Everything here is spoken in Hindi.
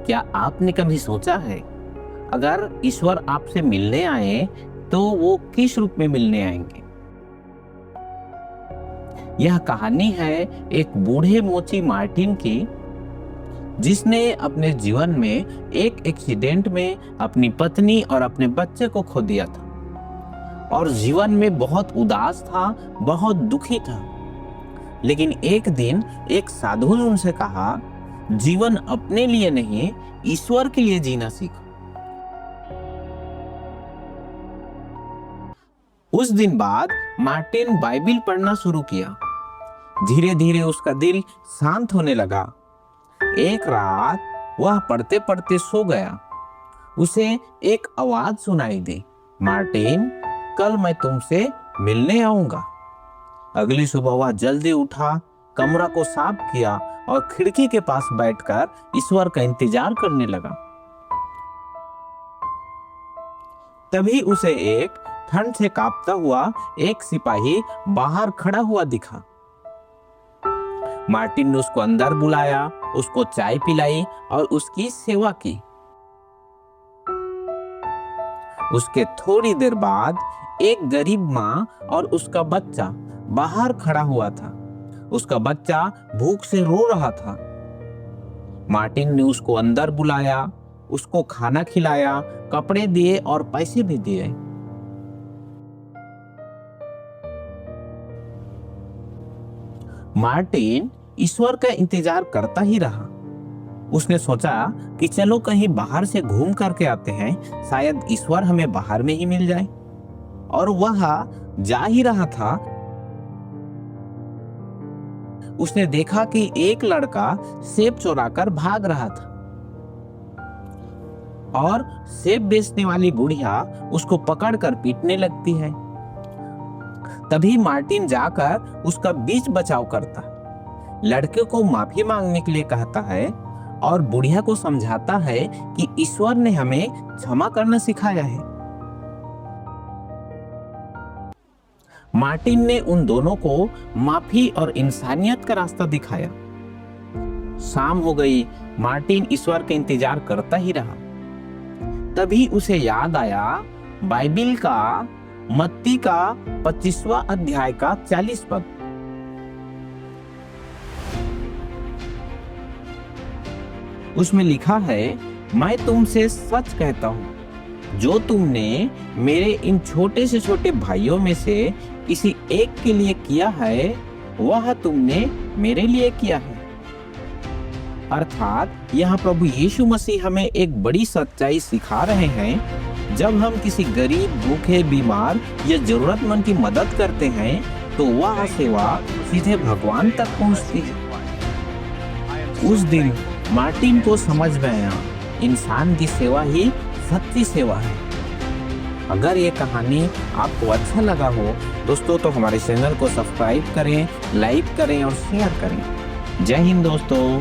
क्या आपने कभी सोचा है, अगर ईश्वर आपसे मिलने आए तो वो किस रूप में मिलने आएंगे? यह कहानी है एक बूढ़े मोची मार्टिन की, जिसने अपने जीवन में एक एक्सीडेंट में अपनी पत्नी और अपने बच्चे को खो दिया था और जीवन में बहुत उदास था, बहुत दुखी था। लेकिन एक दिन एक साधु ने उनसे कहा, जीवन अपने लिए नहीं, ईश्वर के लिए जीना सीखो। उस दिन बाद मार्टिन बाइबिल पढ़ना शुरू किया। धीरे धीरे उसका दिल शांत होने लगा। एक रात वह पढ़ते पढ़ते सो गया। उसे एक आवाज सुनाई दी, मार्टिन, कल मैं तुमसे मिलने आऊंगा। अगली सुबह वह जल्दी उठा, कमरा को साफ किया और खिड़की के पास बैठकर ईश्वर का इंतजार करने लगा। तभी उसे एक ठंड से कांपता हुआ एक सिपाही बाहर खड़ा हुआ दिखा। मार्टिन ने उसको अंदर बुलाया, उसको चाय पिलाई और उसकी सेवा की। उसके थोड़ी देर बाद एक गरीब माँ और उसका बच्चा बाहर खड़ा हुआ था। उसका बच्चा भूख से रो रहा था। मार्टिन ने उसको अंदर बुलाया, उसको खाना खिलाया, कपड़े दिए और पैसे भी दिए। मार्टिन ईश्वर का इंतजार करता ही रहा। उसने सोचा कि चलो कहीं बाहर से घूम करके आते हैं, शायद ईश्वर हमें बाहर में ही मिल जाए। और वह जा ही रहा था, उसने देखा कि एक लड़का सेब चुराकर भाग रहा था और सेब बेचने वाली बुढ़िया उसको पकड़कर पीटने लगती है। तभी मार्टिन जाकर उसका बीच बचाव करता, लड़के को माफी मांगने के लिए कहता है और बुढ़िया को समझाता है कि ईश्वर ने हमें क्षमा करना सिखाया है। मार्टिन ने उन दोनों को माफी और इंसानियत का रास्ता दिखाया। शाम हो गई, मार्टिन ईश्वर का इंतजार करता ही रहा। तभी उसे याद आया बाइबिल का मत्ती का 25वां अध्याय का 40 पद। उसमें लिखा है, मैं तुमसे सच कहता हूं, जो तुमने मेरे इन छोटे से छोटे भाइयों में से किसी एक के लिए किया है, वह तुमने मेरे लिए किया है। अर्थात यहाँ प्रभु यीशु मसीह हमें एक बड़ी सच्चाई सिखा रहे हैं। जब हम किसी गरीब, भूखे, बीमार या जरूरतमंद की मदद करते हैं तो वह सेवा सीधे भगवान तक पहुंचती है। उस दिन मार्टिन को समझ में आया, इंसान की सेवा ही सच्ची सेवा है। अगर ये कहानी आपको अच्छा लगा हो दोस्तों, तो हमारे चैनल को सब्सक्राइब करें, लाइक करें और शेयर करें। जय हिंद दोस्तों।